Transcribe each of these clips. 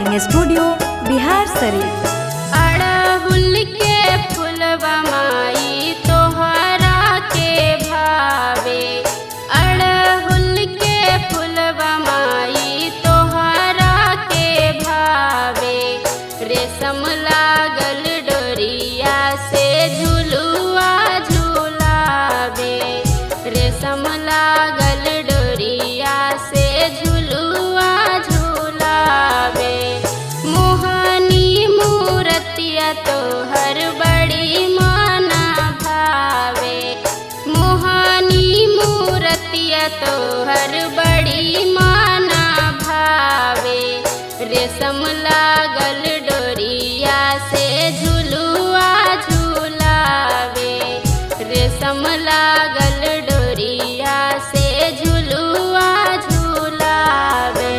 Recording studio Bihar Sharif. अड़हुल के फुलवा माई तोहरा के भावे, अड़हुल के फुलवा माई तोहरा के भावे। रेशम लागल डोरिया से झुलुआ झुलावे, रेशम लागल डोरिया से झुलुआ झुलावे। मोहनी मूरतिया तोहर बड़ी माना भावे, मोहनी मूरतिया तोहर बड़ी माना भावे। रेशम लागल डोरिया से झुलुआ झुलावे, रेशम लागल डोरिया से झुलुआ झुलावे।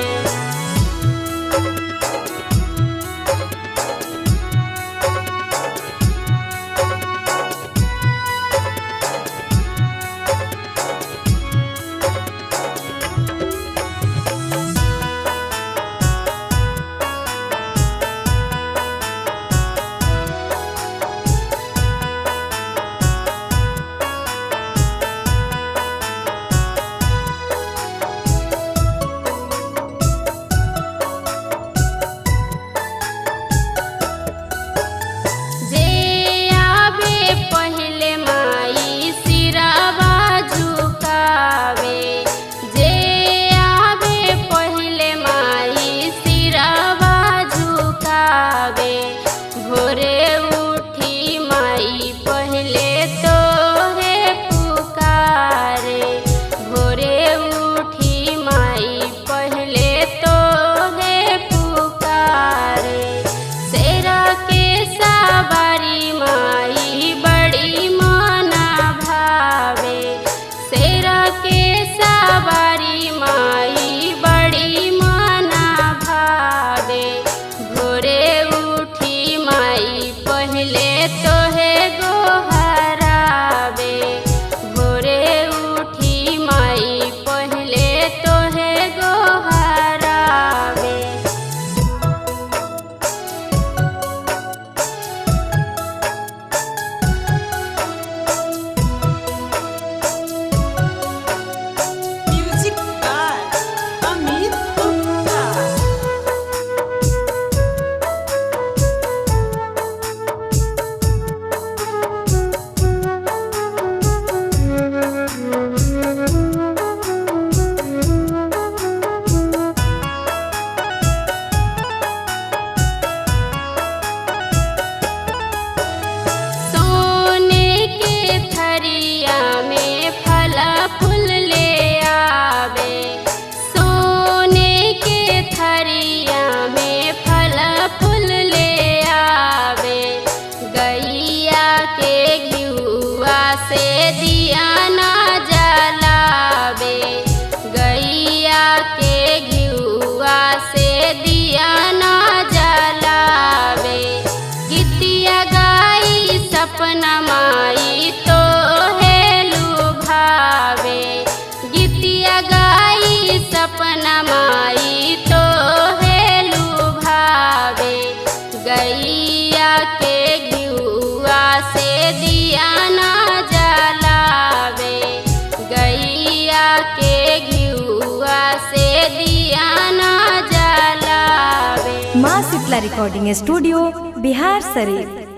सपना माई तो हेलु भावे, गीतिया गाई सपना माई तो हेलु भावे। गैया के घिउआ से दिया ना जलावे, गैया के घिउआ से दिया ना जलावे। माँ शीतला रिकॉर्डिंग स्टूडियो बिहार शरीफ।